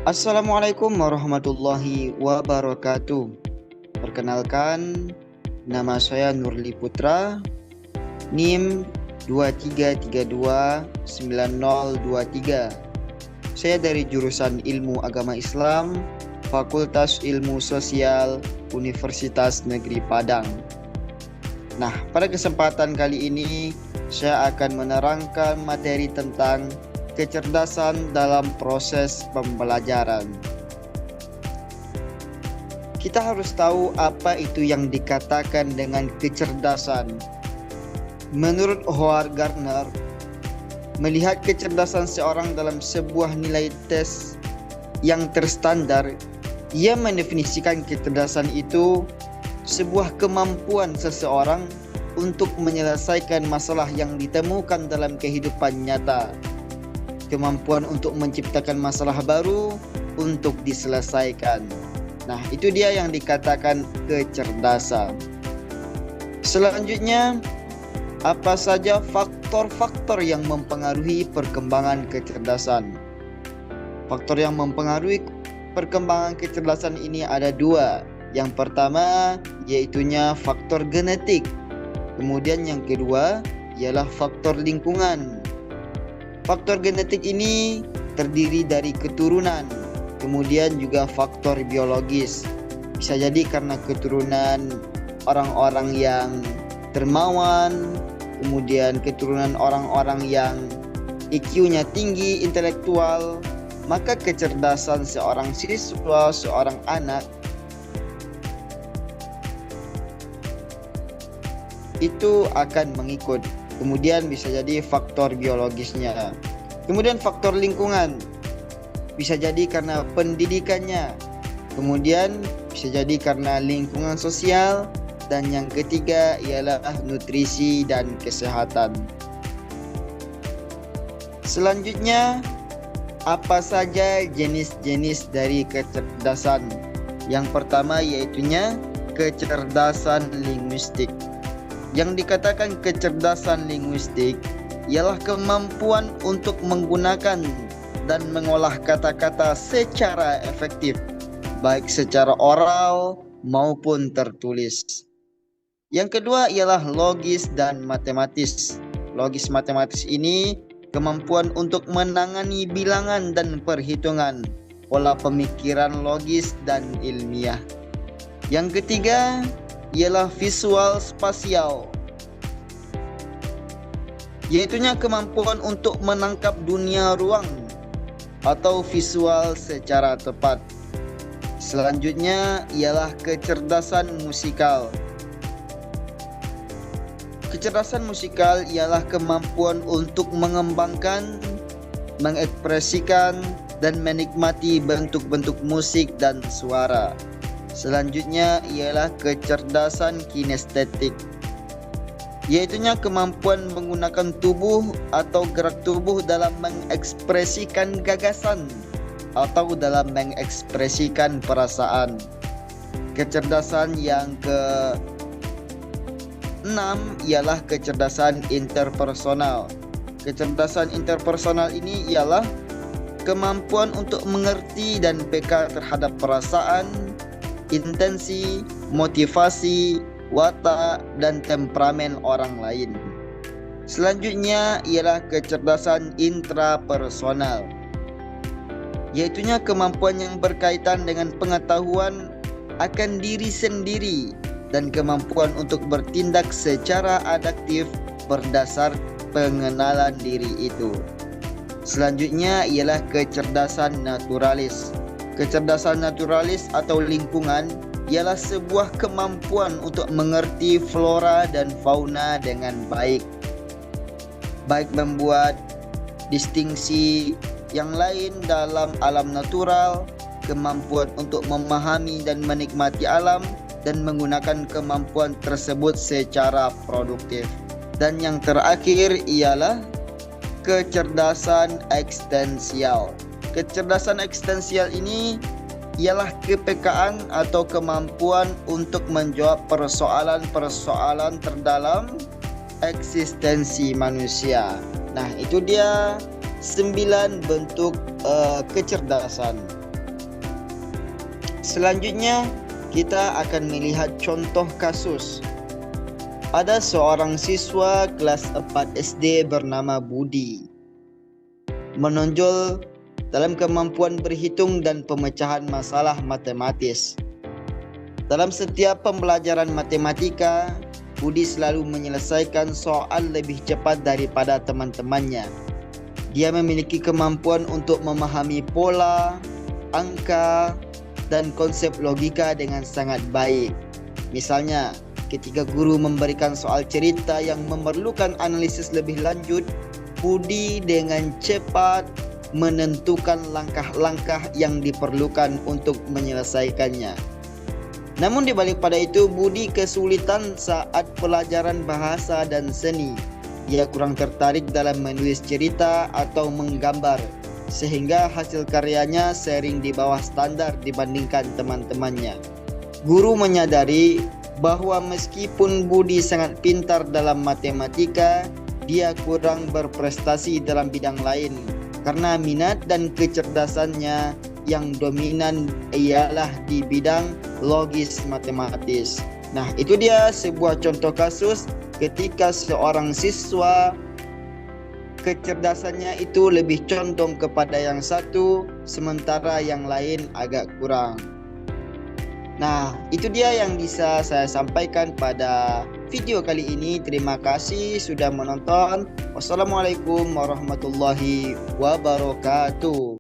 Assalamualaikum warahmatullahi wabarakatuh. Perkenalkan, nama saya Nurli Putra, NIM 23329023. Saya dari jurusan Ilmu Agama Islam, Fakultas Ilmu Sosial, Universitas Negeri Padang. Nah, pada kesempatan kali ini saya akan menerangkan materi tentang kecerdasan dalam proses pembelajaran. Kita harus tahu apa itu yang dikatakan dengan kecerdasan. Menurut Howard Gardner, melihat kecerdasan seorang dalam sebuah nilai tes yang terstandar, ia mendefinisikan kecerdasan itu sebuah kemampuan seseorang untuk menyelesaikan masalah yang ditemukan dalam kehidupan nyata. Kemampuan untuk menciptakan masalah baru untuk diselesaikan. Nah, itu dia yang dikatakan kecerdasan. Selanjutnya, apa saja faktor-faktor yang mempengaruhi perkembangan kecerdasan? Faktor yang mempengaruhi perkembangan kecerdasan ini ada dua. Yang pertama, yaitunya faktor genetik. Kemudian yang kedua, ialah faktor lingkungan. Faktor genetik ini terdiri dari keturunan, kemudian juga faktor biologis. Bisa jadi karena keturunan orang-orang yang dermawan, kemudian keturunan orang-orang yang IQ-nya tinggi, intelektual, maka kecerdasan seorang siswa, seorang anak itu akan mengikut. Kemudian bisa jadi faktor biologisnya. Kemudian faktor lingkungan. Bisa jadi karena pendidikannya. Kemudian bisa jadi karena lingkungan sosial. Dan yang ketiga ialah nutrisi dan kesehatan. Selanjutnya, apa saja jenis-jenis dari kecerdasan? Yang pertama yaitunya kecerdasan linguistik. Yang dikatakan kecerdasan linguistik ialah kemampuan untuk menggunakan dan mengolah kata-kata secara efektif, baik secara oral maupun tertulis. Yang kedua ialah logis dan matematis. Logis matematis ini kemampuan untuk menangani bilangan dan perhitungan, pola pemikiran logis dan ilmiah. Yang ketiga ialah visual spasial, yaitunya kemampuan untuk menangkap dunia ruang atau visual secara tepat. Selanjutnya ialah kecerdasan musikal. Kecerdasan musikal ialah kemampuan untuk mengembangkan, mengekspresikan, dan menikmati bentuk-bentuk musik dan suara. Selanjutnya ialah kecerdasan kinestetik, yaitunya kemampuan menggunakan tubuh atau gerak tubuh dalam mengekspresikan gagasan atau dalam mengekspresikan perasaan. Kecerdasan yang keenam ialah kecerdasan interpersonal. Kecerdasan interpersonal ini ialah kemampuan untuk mengerti dan peka terhadap perasaan, intensi, motivasi, watak, dan temperamen orang lain. Selanjutnya ialah kecerdasan intrapersonal, yaitunya kemampuan yang berkaitan dengan pengetahuan akan diri sendiri dan kemampuan untuk bertindak secara adaptif berdasar pengenalan diri itu. Selanjutnya ialah kecerdasan naturalis. Kecerdasan naturalis atau lingkungan ialah sebuah kemampuan untuk mengerti flora dan fauna dengan baik membuat distingsi yang lain dalam alam natural, kemampuan untuk memahami dan menikmati alam, dan menggunakan kemampuan tersebut secara produktif. Dan yang terakhir ialah kecerdasan eksistensial. Kecerdasan eksistensial ini ialah kepekaan atau kemampuan untuk menjawab persoalan-persoalan terdalam eksistensi manusia. Nah, itu dia 9 bentuk kecerdasan. Selanjutnya, kita akan melihat contoh kasus. Ada seorang siswa kelas 4 SD bernama Budi. Menonjol dalam kemampuan berhitung dan pemecahan masalah matematis. Dalam setiap pembelajaran matematika, Budi selalu menyelesaikan soal lebih cepat daripada teman-temannya. Dia memiliki kemampuan untuk memahami pola, angka, dan konsep logika dengan sangat baik. Misalnya, ketika guru memberikan soal cerita yang memerlukan analisis lebih lanjut, Budi dengan cepat menentukan langkah-langkah yang diperlukan untuk menyelesaikannya. Namun di balik pada itu, Budi kesulitan saat pelajaran bahasa dan seni. Ia kurang tertarik dalam menulis cerita atau menggambar, sehingga hasil karyanya sering di bawah standar dibandingkan teman-temannya. Guru menyadari bahwa meskipun Budi sangat pintar dalam matematika, dia kurang berprestasi dalam bidang lain karena minat dan kecerdasannya yang dominan ialah di bidang logis matematis. Nah, itu dia sebuah contoh kasus ketika seorang siswa kecerdasannya itu lebih condong kepada yang satu, sementara yang lain agak kurang. Nah, itu dia yang bisa saya sampaikan pada video kali ini. Terima kasih sudah menonton. Wassalamualaikum warahmatullahi wabarakatuh.